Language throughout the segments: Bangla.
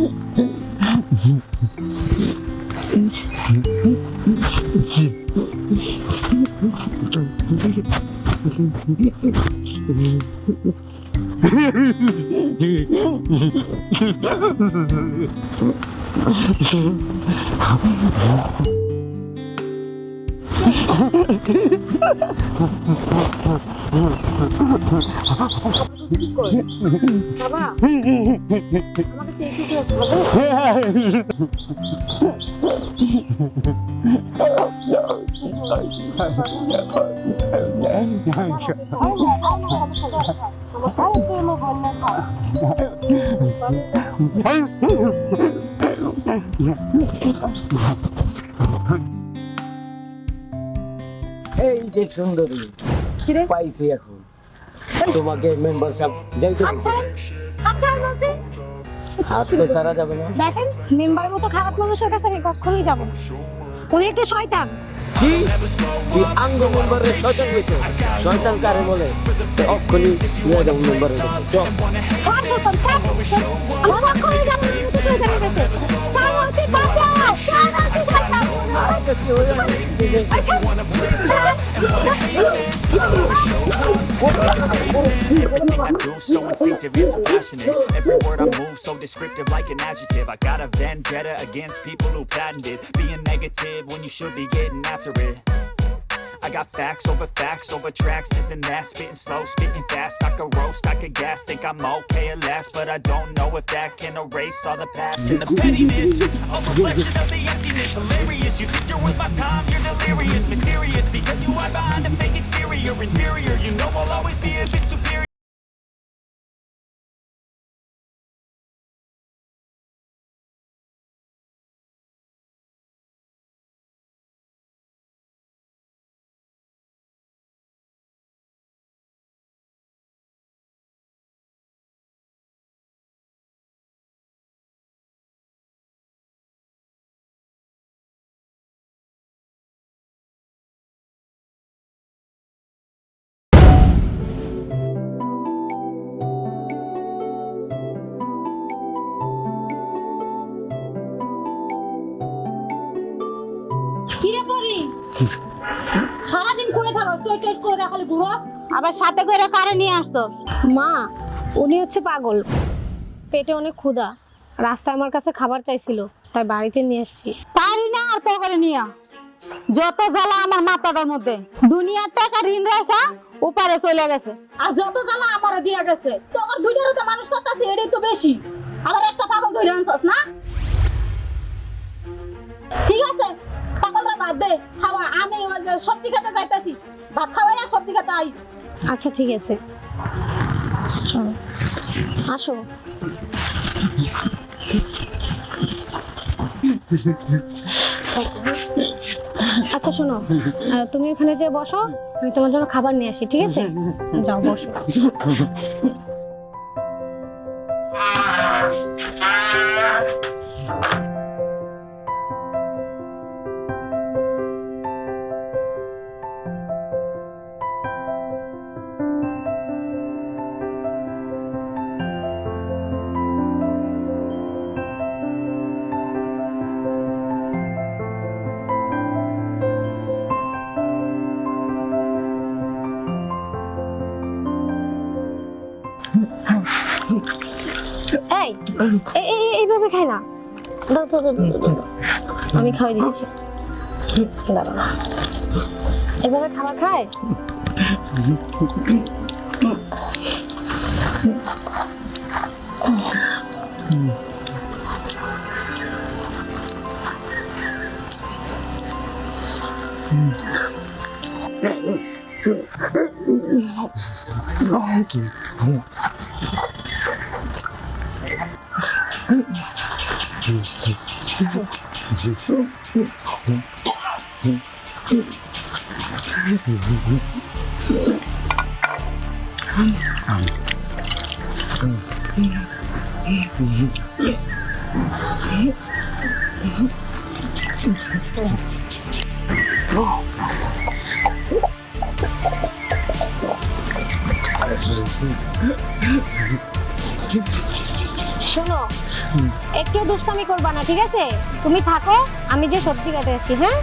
এই যে সুন্দরী পাইছি এখন তোমাকে মেম্বারশিপ যাইতে আচ্ছা আচ্ছা বলছি হাত তো সারা যাবে না। দেখেন মেম্বার মতো খারাপ মানুষের কাছে আমি কখনোই যাব না। উনি একটা শয়তান। কি এই আঙ্গ মেম্বারের শয়তান হইতো? শয়তান কারে বলে? অক্ষণি নিয়ে যাবো মেম্বারের কাছে। চল। আর শয়তান কার? আমার কখনোই যাব না মতো শয়তানের কাছে। চার হচ্ছে বাঁচাও, চার হচ্ছে বাঁচাও। আচ্ছা কি হয়ে গেল? So instinctive, it's so passionate. Every word I move so descriptive like an adjective. I got a vendetta against people who patented being negative when you should be getting after it. I got facts over tracks, isn't that spitting slow, spitting fast. I could roast, I could gas, think I'm okay at last, but I don't know if that can erase all the past and the pettiness. A reflection of the emptiness, hilarious. You think you're worth my time, you're delirious, mysterious, because you hide behind a fake exterior, inferior. You know I'll always be a bit superior. কিরে পরি সারাদিন কই থাকস তুই টেস্ট করে রাখলে বুড়ো আবার সাথে করে কারে নিয়ে আসছস? মা উনি হচ্ছে পাগল, পেটে অনেক ক্ষুধা, রাস্তায় আমার কাছে খাবার চাইছিল তাই বাড়িতে নিয়ে এসেছি। পারি না আর পকরে নিয়া যত জ্বালা আমার মাথাটার মধ্যে, দুনিয়ার টাকা ঋণ রেখা ওপারে চলে গেছে, আর যত জ্বালা আমারে দিয়া গেছে। তোর দুইটারে তো মানুষ করতেছে, এটাই তো বেশি। আবার একটা পাগল ধরে আনছস না? ঠিক আছে পাগলরা বাদ দে, খাওয়া। আমি ওই যে সবজি খেতে যাইতাছি, ভাত খাওয়াই আর সবজি খেতে আইস। আচ্ছা ঠিক আছে চলো আসো। আচ্ছা শোনো, তুমি ওখানে যে বসো, আমি তোমার জন্য খাবার নিয়ে আসি, ঠিক আছে? যাও বসো। এই এইভাবে খাই না, দাও তো আমি খাওয়াই দিচ্ছি। দাঁড়া, এভাবে খাবার খায়? শোনো, একটু দুষ্টামি করবা না, ঠিক আছে? তুমি থাকো, আমি যে সবজি কাটে আসি। হ্যাঁ,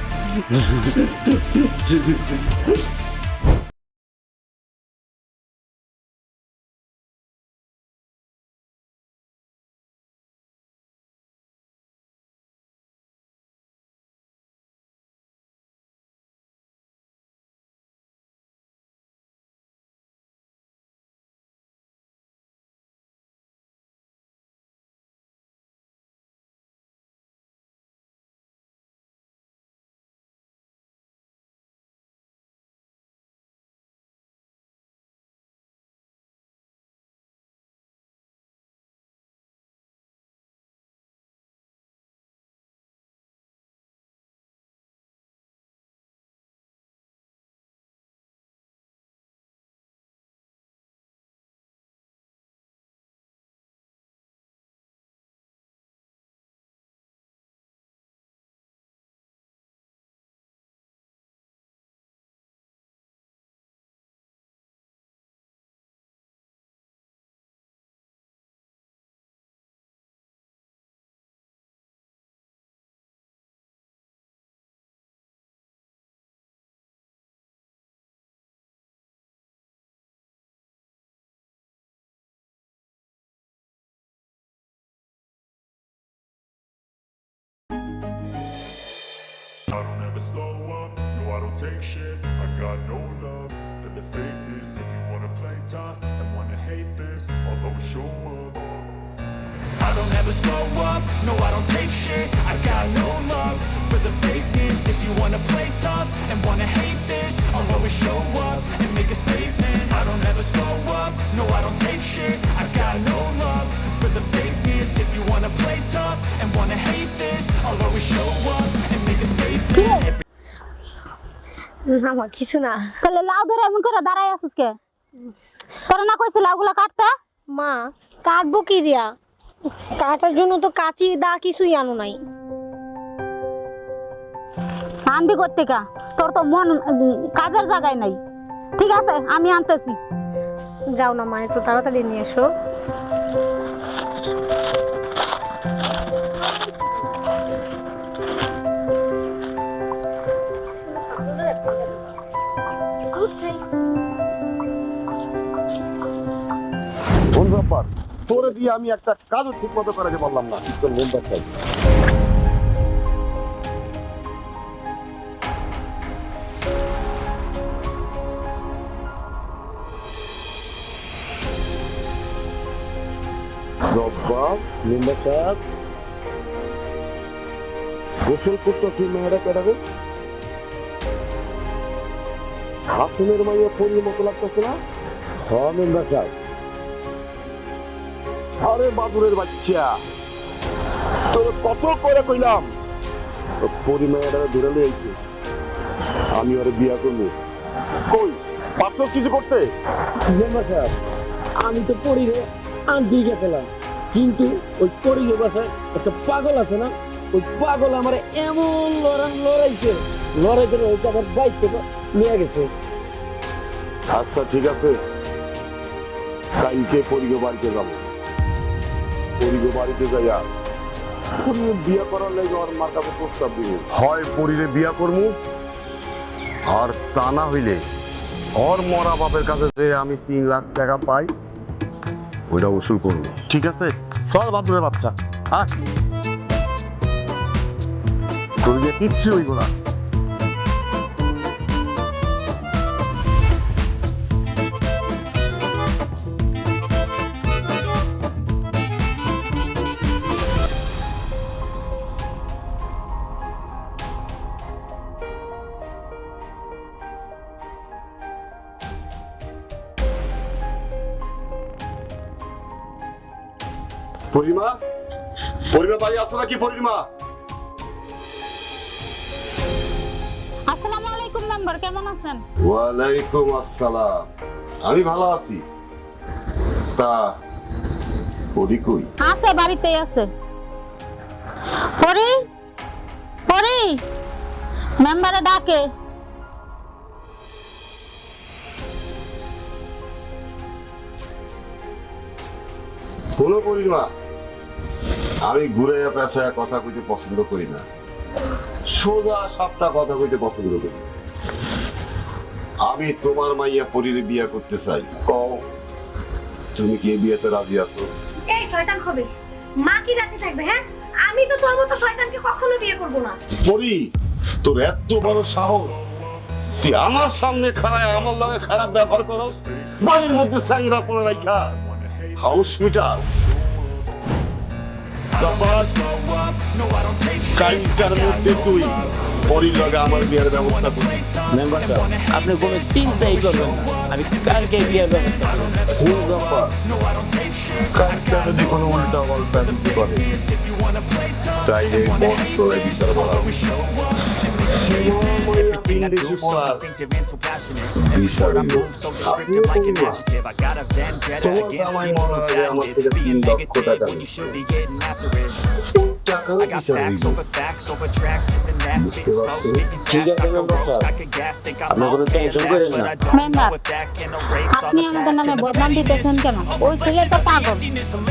I don't ever slow up, no I don't take shit. I got no love for the fakeness. If you wanna play tough and wanna hate this, I'll always show up. I don't ever slow up, no I don't take shit. I got no love for the fakeness. If you wanna play tough and wanna hate this, I'll always show up and make a statement. I don't ever slow up, no I don't take shit. I got no love for the fakeness. If you wanna play tough and wanna hate this, I'll always show up and make a statement. না মা, কিছু না। তাহলে লাউ ধরে এমন করে দাঁড়াই আছিস কে? তোরা না কইছে লাউগুলা কাটতে? মা, কাটবো কি দিয়া? কাটার জন্য তো কাঁচি দা কিছুই আনো নাই। আনবি করতে কা? তোর তো মন কাজের জায়গায় নাই। ঠিক আছে, আমি আনতেছি। যাও না মা, একটু তাড়াতাড়ি নিয়ে এসো। কোন ব্যাপার? তোরে দিয়ে আমি একটা কাজও ঠিক মতো করাতে পারলাম না। তোর মেম্বার চাই। মেম্বার সাহেব, গোসল করতেছি, মেয়েরা কেটাবে হাসুনের মাইয়া পরির মতো লাগতেছে না? হ্যাঁ মেম্বার সাহেব। আরে বাদুরের বাচ্চা, তোর কত করে কইলাম পরিমাণটা ধরে লইছে, আমি ওরে বিয়া করবো। কই পারছস কিছু করতে? মেম্বার সাহেব, আমি তো পরিরে আনতে গেছিলাম, কিন্তু ওই পরির বাসায় একটা পাগল আছে না, ওই পাগল আমার এমন লড়াইছে, লড়াই করে হয়তো আমার বাইক থেকে নিয়ে গেছে। আচ্ছা ঠিক আছে, কালকে পরিগে বাড়িতে যাবো। পরিগে বাড়িতে যাইয়া পরিরে বিয়া করার লাগে আমার মার কাছে প্রস্তাব দিব। হয় পরিরে বিয়া করবো, আর তা না হইলে ওর মরা বাপের কাছে যে আমি 3 লাখ টাকা পাই ওইটা উসুল করবো। ঠিক আছে? চল বাদুরের বাচ্চা, হ্যাঁ তোর দিয়ে কিচ্ছু হইব না। পরিমা, পরিমা বাড়ি আসো নাকি? পরিমা, আসসালামু আলাইকুম মেম্বার, কেমন আছেন? ওয়ালাইকুম আসসালাম। আমি ভালো আছি। তা পরি কই? আছে, বাড়িতেই আছে। পরি, পরি, মেম্বারে ডাকে। শোনো পরিমা, আমি ঘুরে পেঁচায় কথা কইতে পছন্দ করি না, সোজা সাপটা কথা কইতে পছন্দ করি। আমি তোমার মাইয়া পরিরে বিয়া করতে চাই, কও তুমি কি এই বিয়েতে রাজি আছো? এই শয়তান খবিস, মা কি রাজি থাকবে? হ্যাঁ, আমি তো তোর মতো শয়তানকে কখনো বিয়ে করব না। পরি, তোর এত বড় সাহস, তুই আমার সামনে খাড়ায় আমার লগে খারাপ ব্যবহার করো, বাড়ির মধ্যে স্যাংরা পড়ে রাখা হাউস মিটার কাইটার মধ্যে তুই পরির লগে আমার বিয়ের ব্যবস্থা করবি। মেম্বার সাহেব, আপনি কোনো চিন্তাই করবেন না, আমি কালকে বিয়ের ব্যবস্থা করব। কাইটা যদি কোনো উল্টা পাল্টা কিছু করে তাইলে বস তোলে বিচার করা হবে। Everything I do so instinctive and so passionate. Every word I move so descriptive like an adjective. I got a vendetta against people who patented being negative when you should be getting after it. I got facts over tracks, this and that, spitting slow, spitting fast, I go roast, I could gas, think I'm all day last, but I don't know if that can erase all আপনি the আমাদের নামে past. বদনাম দিতেছেন কেন? ওই ছেলে তো পাগল,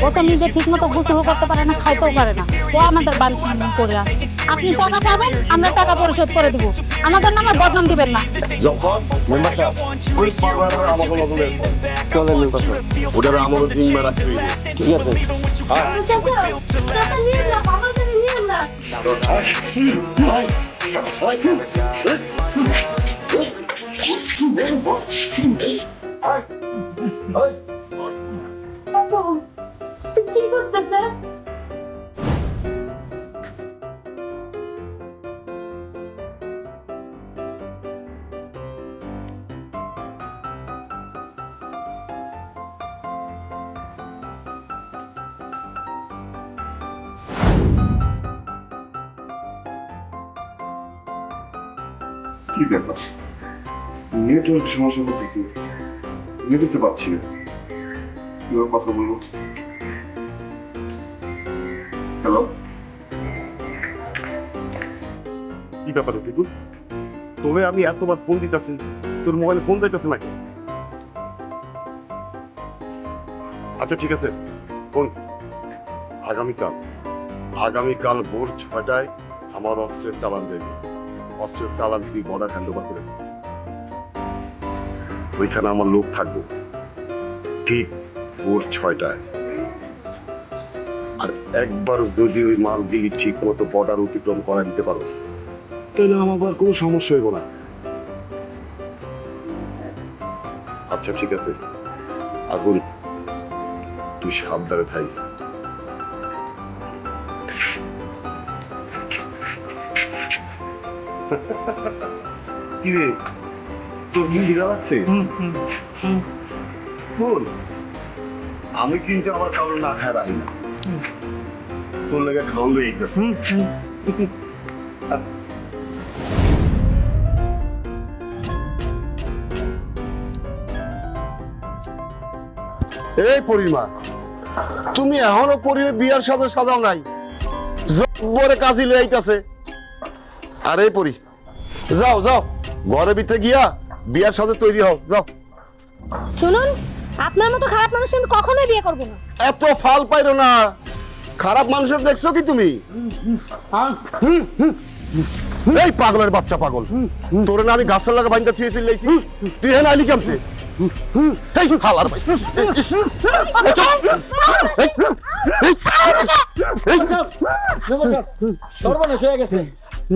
ও তো নিজে ঠিক মতো গোসলও করতে পারে না, খাইতেও পারে না, ও আমাদের বাড়ি করে আসে। আপনি টাকা পাবেন, আমরা টাকা পরিশোধ করে দিব, আমাদের নামে বদনাম দিবেন না। যখন মেম্বার সাহেব ওই পাওয়ার আমাকে লগে চলে মেম্বার সাহেব ওটার আমার জিম্মা রাখবি। ঠিক আছে, কি করতেছে? কি ব্যাপার, নেটওয়ার্ক সমস্যা করতেছি, নেট দিতে পারছি না, কিভাবে কথা বলবো? হ্যালো, কি ব্যাপার টিটু, তবে আমি এতবার ফোন দিতেছি, তোর মোবাইলে ফোন যাইতেছে নাকি? আচ্ছা ঠিক আছে, ফোন আগামীকাল ভোর 6টায় আমার অফিসের চালান দেবে, অস্ত্রের চালান তুই বর্ডার হ্যান্ড ওভার করে, ওইখানে আমার লোক থাকবো ঠিক ভোর 6টায়। আর একবার যদি ওই মালগুলি ঠিক মতো বর্ডার অতিক্রম করা দিতে পারো তাহলে আমার আর কোনো সমস্যা হইব না। আচ্ছা ঠিক আছে, আগুন তুই সাবধানে থাকিস। কিরে তোর কি বিজা লাগছে? বল, আমি কিন্তু আমার খাওয়ার না খায় রাখি না, তোর লেগে খাওয়ান লই এই পরিমা, তুমি এখনো পরিরে বিয়ার সাথে সাজাও নাই, জব্বরে কাজী লই আইতাছে। আর এই পরি, যাও যাও ঘরের ভিতরে গিয়া বিয়ার সাথে তৈরি হও, যাও। শুনুন, আপনার মতো খারাপ মানুষ আমি কখনোই বিয়ে করব না। এত ফাল পাইরো না, খারাপ মানুষের দেখছো কি তুমি? এই পাগলের বাচ্চা পাগল, তোর না আমি গাছের লাগা বাইন্দা থুয়ে ফেললেছি, তুই হেন আইলি কেমতে? এই হালার ভাই, সর্বনাশ হয়ে গেছে।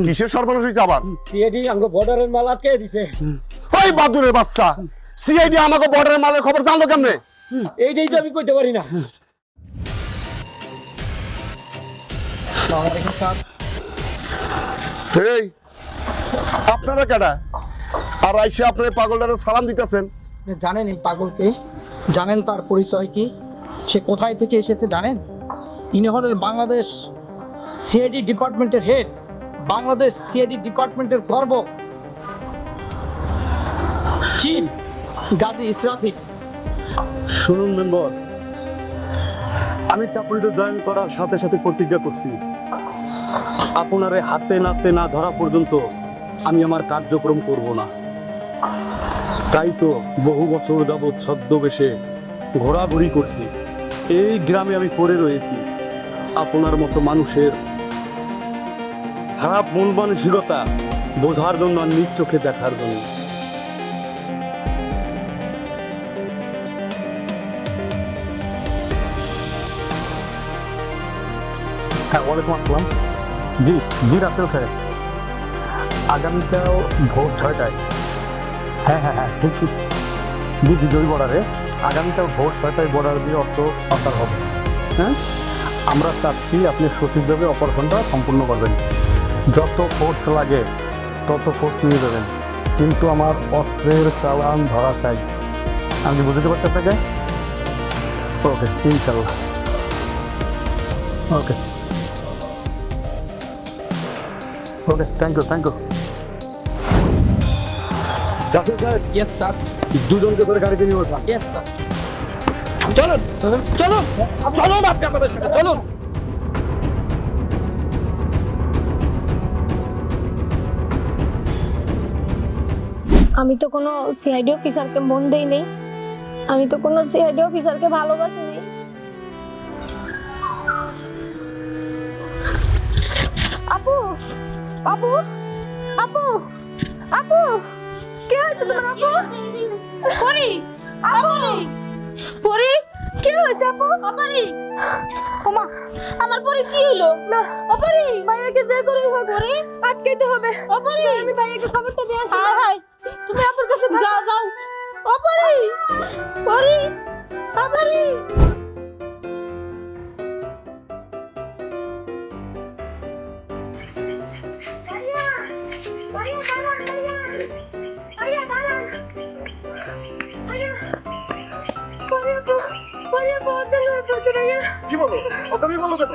কিসের সর্বনাশ হইছে আবার? সিআইডি আমাকে বর্ডারের মাল আটকে দিছে। ওই বাদুরের বাচ্চা, সিআইডি আমাকে বর্ডারের মালের খবর জানলো কেমনে? এইটাই তো আমি কইতে পারি না। এই আপনারা কেডা? আর আইসে আপনার পাগলটারে সালাম দিতেছেন? জানেন এই পাগলকে? জানেন তার পরিচয় কি? সে কোথায় থেকে এসেছে জানেন? ইনি হলেন বাংলাদেশ সিআইডি ডিপার্টমেন্টের হেড, বাংলাদেশ সিআইডি ডিপার্টমেন্টের গর্ব, চিফ গাজী ইসরাফিল। শুনুন মেম্বার, আমি চাকরিতে জয়েন করার সাথে সাথে প্রতিজ্ঞা করছি, আপনারে হাতে নাতে না ধরা পর্যন্ত আমি আমার কার্যক্রম করব না। তাই তো বহু বছর যাবৎ ছদ্মবেশে ঘোরাঘুরি করছি, এই গ্রামে আমি পড়ে রয়েছি। আপনার মতো মানুষের খারাপ মন মানসিকতা বোঝার জন্য আর নিজ চোখে দেখার জন্য। হ্যাঁ, ওয়ালাইকুম আসসালাম। জি জি রাসেল সাহেব, আগামীকাল ভোর 6টায়। হ্যাঁ হ্যাঁ হ্যাঁ ঠিক ঠিক। জি জি ওই বর্ডারে আগামীকাল ভোর 6টায় বর্ডার দিয়ে অস্ত্র পাচার হবে। হ্যাঁ, আমরা চাচ্ছি আপনি সঠিকভাবে অপারেশনটা সম্পূর্ণ করবেন। যত ফোর্স লাগে তত ফোর্স নিয়ে যাবেন, কিন্তু আমার অস্ত্রের চালান ধরা চাই। আমি বুঝতে পারছি আপনাকে? ওকে, ইনশাল্লাহ। Okay okay, thank you thank you. Rasel সাহেব, ইয়েস স্যার, দুজনকে করে গাড়িতে নিয়ে বসলাম। Yes sir. চলুন চলুন চলুন, আপনি আমাদের সাথে চলুন। আমি তো কোনো সিআইডি অফিসারকে মন দেই নেই, আমি তো কোনো সিআইডি অফিসারকে ভালোবাসি নেই। আপু আপু আপু আপু, কে হয়েছে তোমার? আপু পরি, আপু পরি, কি হয়েছে আপু? আপরি ওমা, আমার পরি কি হলো? না আপরি, মায়াকে যে করে হোক পরি আটকাইতে হবে। আপরি, আমি মায়াকে খবরটা দিয়ে আসি। হাই হাই, তুমি আপুর কাছে যাও যাও। আপরি পরি, আপরি। কি বলো? ওকে বলো কেন?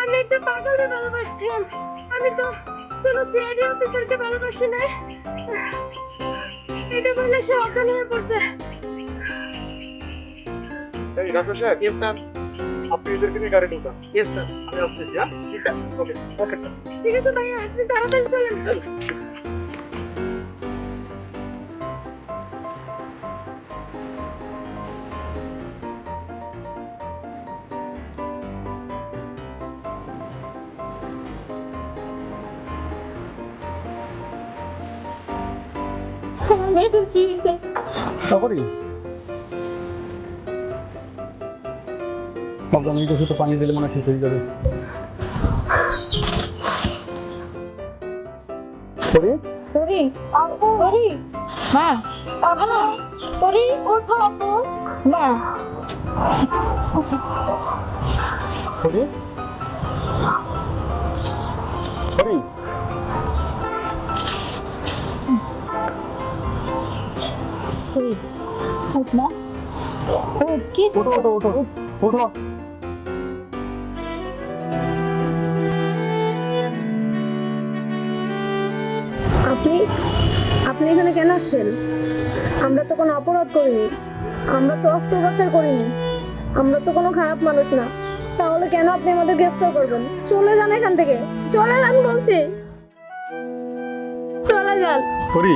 আমি একটা পাগলকে ভালোবাসছিলাম, আমি তো কোনো সিআইডি অফিসারকে ভালোবাসি নাই। এটা বলে সে অজ্ঞান হয়ে পড়ছে। এই রাসেল সাহেব, ইয়েস স্যার, আপনি এদেরকে নিয়ে গাড়ি ঢুকান। Yes sir. আমি আসতেছি। হ্যাঁ, জি স্যার। ওকে ওকে স্যার। ঠিক আছে ভাইয়া, আপনি তাড়াতাড়ি চলেন। তারপরে ভাবলাম এই তো পানি দিলে মনে হয় ঠিক হয়ে যাবে। পরি, পরি আপু, পরি মা, আপু পরি ওঠো আপু। মা পরি, পরি, উঠ না, উঠ। কি ওঠো ওঠো ওঠো ওঠো। আপনি আপনি এখানে কেন আসছেন? আমরা তো কোনো অপরাধ করিনি, আমরা তো অস্ত্রোপচার করিনি, আমরা তো কোনো খারাপ মানুষ না। তাহলে কেন আপনি আমাদের গ্রেফতার করবেন? চলে যান এখান থেকে, চলে যান বলছি, চলে যান। পরি,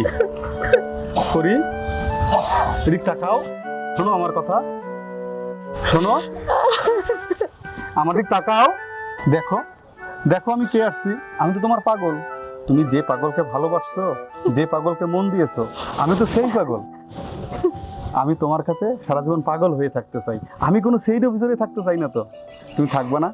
পরি, এদিক তাকাও, শোনো আমার কথা, শোনো আমার দিক তাকাও। দেখো দেখো আমি কে আসছি। আমি তো তোমার পাগল। তুমি যে পাগলকে ভালোবাসছো, যে পাগলকে মন দিয়েছো, আমি তো সেই পাগল। আমি তোমার কাছে সারা জীবন পাগল হয়ে থাকতে চাই। আমি কোনো সেই অফিসারে থাকতে চাই না। তো তুমি থাকবে না?